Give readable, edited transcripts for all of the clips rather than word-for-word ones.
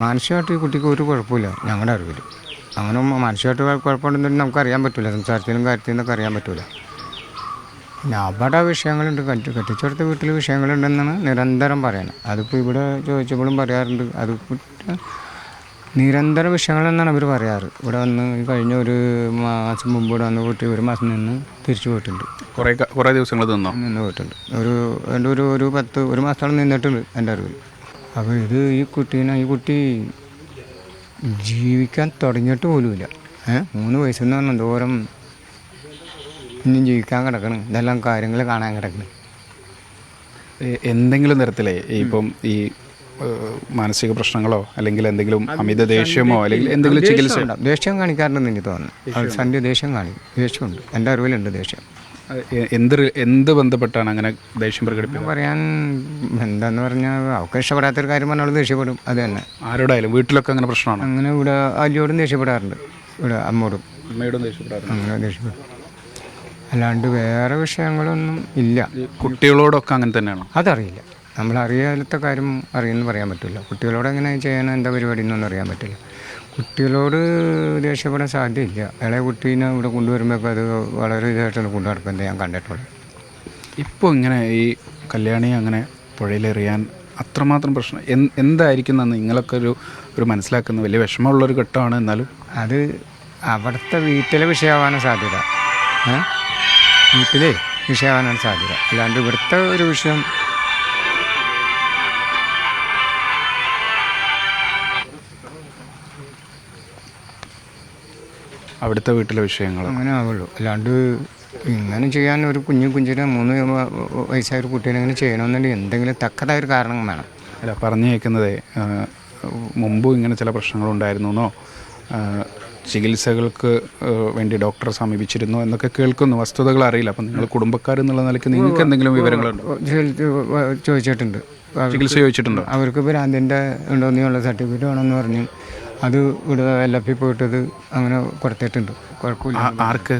മാനസികമായിട്ട് ഈ കുട്ടിക്ക് ഒരു കുഴപ്പമില്ല ഞങ്ങളുടെ അറിവിൽ. അങ്ങനെ മാനസികമായിട്ട് കുഴപ്പമുണ്ടെന്ന് നമുക്കറിയാൻ പറ്റില്ല. സംസാരത്തിലും കാര്യത്തിൽ നിന്നൊക്കെ അറിയാൻ പറ്റില്ല. പിന്നെ അവിടെ വിഷയങ്ങളുണ്ട്, കെട്ടിച്ചെടുത്ത വീട്ടിൽ വിഷയങ്ങളുണ്ടെന്നാണ് നിരന്തരം പറയുന്നത്. അതിപ്പോൾ ഇവിടെ ചോദിച്ചപ്പോഴും പറയാറുണ്ട്. അത് നിരന്തര വിഷയങ്ങളെന്നാണ് അവർ പറയാറ്. ഇവിടെ വന്ന് കഴിഞ്ഞ ഒരു മാസം മുമ്പ് ഇവിടെ വന്ന് കുട്ടി ഒരു മാസം നിന്ന് തിരിച്ചു പോയിട്ടുണ്ട്. കുറേ ദിവസങ്ങൾ നിന്ന് പോയിട്ടുണ്ട്. ഒരു മാസത്തോളം നിന്നിട്ടുണ്ട് എൻ്റെ അറിവിൽ. അപ്പോൾ ഈ കുട്ടി ജീവിക്കാൻ തുടങ്ങിയിട്ട് പോലുമില്ല. 3 വയസ്സെന്ന് പറഞ്ഞാൽ എന്തോരം ഇനിയും ജീവിക്കാൻ കിടക്കണം. ഇതെല്ലാം കാര്യങ്ങൾ കാണാൻ കിടക്കണം. എന്തെങ്കിലും തരത്തിലേ ഇപ്പം ഈ മാനസിക പ്രശ്നങ്ങളോ അല്ലെങ്കിൽ എന്തെങ്കിലും അമിത ദേഷ്യമോ അല്ലെങ്കിൽ എന്തെങ്കിലും ചികിത്സ ദേഷ്യം കാണിക്കാറുണ്ടെന്ന് എനിക്ക് തോന്നുന്നു. സന്ധ്യ ദേഷ്യമുണ്ട്. എൻ്റെ അറിവിലുണ്ട് ദേഷ്യം. എന്ത് ബന്ധപ്പെട്ടാണ് അങ്ങനെ ദേഷ്യം പ്രകടിപ്പിക്കുന്നത്? പറയാൻ എന്താന്ന് പറഞ്ഞാൽ അവർക്ക് ഇഷ്ടപ്പെടാത്തൊരു കാര്യം പറഞ്ഞാൽ ദേഷ്യപ്പെടും. അത് തന്നെ ആരോടായാലും വീട്ടിലൊക്കെ അങ്ങനെ പ്രശ്നമാണ്. അങ്ങനെ ഇവിടെ അല്ലിയോടും ദേഷ്യപ്പെടാറുണ്ട്. ഇവിടെ അമ്മയോടും ദേഷ്യപ്പെടാറുണ്ട്. അങ്ങനെ ദേഷ്യപ്പെടും. അല്ലാണ്ട് വേറെ വിഷയങ്ങളൊന്നും ഇല്ല. കുട്ടികളോടൊക്കെ അങ്ങനെ തന്നെയാണോ? അതറിയില്ല. നമ്മളറിയാത്ത കാര്യം അറിയുമെന്ന് പറയാൻ പറ്റില്ല. കുട്ടികളോട് എങ്ങനെ ചെയ്യണം, എന്താ പരിപാടി എന്നൊന്നും അറിയാൻ പറ്റില്ല. കുട്ടികളോട് ദേഷ്യപ്പെടാൻ സാധ്യതയില്ല. ഇളയ കുട്ടീനെ ഇവിടെ കൊണ്ടുവരുമ്പോഴൊക്കെ അത് വളരെ ഇതായിട്ടാണ് കൊണ്ടു നടക്കുന്നത് ഞാൻ കണ്ടിട്ടുള്ളത്. ഇപ്പോൾ ഇങ്ങനെ ഈ കല്യാണി അങ്ങനെ പുഴയിലെറിയാൻ അത്രമാത്രം പ്രശ്നം എന്തായിരിക്കും എന്ന് നിങ്ങളൊക്കെ ഒരു മനസ്സിലാക്കുന്ന വലിയ വിഷമമുള്ളൊരു ഘട്ടമാണ്. എന്നാലും അത് അവിടുത്തെ വീട്ടിലെ വിഷയമാവാനാണ് സാധ്യത. വീട്ടിലെ വിഷയമാവാനാണ് സാധ്യത. അല്ലാണ്ട് ഇവിടുത്തെ ഒരു വിഷയം അവിടുത്തെ വീട്ടിലെ വിഷയങ്ങൾ അങ്ങനെ ആവുള്ളൂ. അല്ലാണ്ട് ഇങ്ങനെ ചെയ്യാൻ ഒരു കുഞ്ഞിനെ 3 വയസ്സായ ഒരു കുട്ടീനെ ഇങ്ങനെ ചെയ്യണമെന്നുണ്ടെങ്കിൽ എന്തെങ്കിലും തക്കതായൊരു കാരണം വേണം. അല്ല, പറഞ്ഞു കേൾക്കുന്നതേ മുമ്പും ഇങ്ങനെ ചില പ്രശ്നങ്ങളുണ്ടായിരുന്നു എന്നോ ചികിത്സകൾക്ക് വേണ്ടി ഡോക്ടറെ സമീപിച്ചിരുന്നോ എന്നൊക്കെ കേൾക്കുന്നു. വസ്തുതകൾ അറിയില്ല. അപ്പം നിങ്ങൾ കുടുംബക്കാരെന്നുള്ള നിലയ്ക്ക് നിങ്ങൾക്ക് എന്തെങ്കിലും വിവരങ്ങളുണ്ടോ? ചോദിച്ചിട്ടുണ്ട്. ചികിത്സ ചോദിച്ചിട്ടുണ്ടോ? അവർക്ക് ഭ്രാന്തിൻ്റെ ഉണ്ടോന്നുള്ള സർട്ടിഫിക്കറ്റ് വേണമെന്ന് പറഞ്ഞ് അത് ഇവിടെ LFP പോയിട്ടത് അങ്ങനെ കൊടുത്തിട്ടുണ്ട്. കുഴപ്പമില്ല. ആർക്ക്?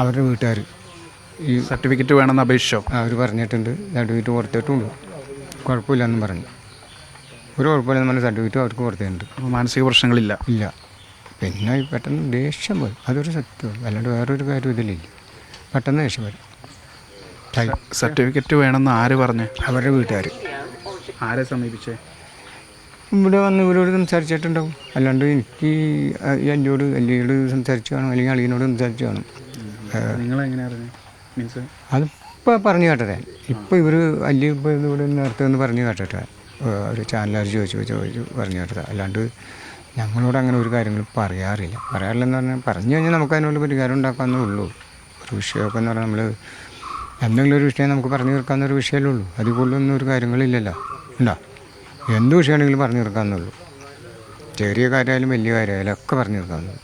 അവരുടെ വീട്ടുകാർ ഈ സർട്ടിഫിക്കറ്റ് വേണമെന്ന് അപേക്ഷിച്ചോ? അവർ പറഞ്ഞിട്ടുണ്ട്. സർട്ടിഫിക്കറ്റ് കൊടുത്തിട്ടുണ്ട്. കുഴപ്പമില്ലെന്നും പറഞ്ഞു. ഒരു കുഴപ്പമില്ലെന്ന് പറഞ്ഞ സർട്ടിഫിക്കറ്റ് അവർക്ക് കൊടുത്തിട്ടുണ്ട്. മാനസിക പ്രശ്നങ്ങളില്ല? ഇല്ല. പിന്നെ പെട്ടെന്ന് ദേഷ്യം വരും. അതൊരു സത്യം. അല്ലാണ്ട് വേറൊരു കാര്യം ഇതിലില്ല. പെട്ടെന്ന് ദേഷ്യം വരും. സർട്ടിഫിക്കറ്റ് വേണമെന്ന് ആര് പറഞ്ഞേ? അവരുടെ വീട്ടുകാർ. ആരെ സമീപിച്ചേ? ഇവിടെ വന്ന് ഇവരോട് സംസാരിച്ചിട്ടുണ്ടാവും. അല്ലാണ്ട് എനിക്ക് അല്ലിയോട് സംസാരിച്ചു കാണും, അല്ലെങ്കിൽ അളിയനോട് സംസാരിച്ചു കാണും. നിങ്ങളെങ്ങനെ അറിഞ്ഞു? മീൻസ് അതിപ്പോൾ പറഞ്ഞു കേട്ടതേ. ഇപ്പോൾ ഇപ്പോൾ ഇവിടെ നേരത്തെ ഒന്ന് പറഞ്ഞു കേട്ടിട്ട് ഒരു ചാനലുകാർ ചോദിച്ചു പറഞ്ഞു കേട്ടത്. അല്ലാണ്ട് ഞങ്ങളോട് അങ്ങനെ ഒരു കാര്യങ്ങളും പറയാറില്ലെന്ന് പറഞ്ഞാൽ പറഞ്ഞു കഴിഞ്ഞാൽ നമുക്ക് അതിനുള്ള പരിഹാരം ഉണ്ടാക്കാവുന്നേ ഉള്ളൂ. ഒരു വിഷയമൊക്കെ എന്ന് പറഞ്ഞാൽ നമ്മൾ എന്തെങ്കിലും ഒരു വിഷയം നമുക്ക് പറഞ്ഞു തീർക്കാവുന്ന ഒരു വിഷയമല്ലേ ഉള്ളൂ. അതിൽ കൂടുതലൊന്നും ഒരു കാര്യങ്ങളില്ലല്ലോ. ഉണ്ടോ? എന്ത് വിഷയമാണെങ്കിലും പറഞ്ഞു തീർക്കാവുന്നുള്ളൂ. ചെറിയ കാര്യമായാലും വലിയ കാര്യമായാലും ഒക്കെ പറഞ്ഞു തീർക്കാവുന്നുള്ളൂ.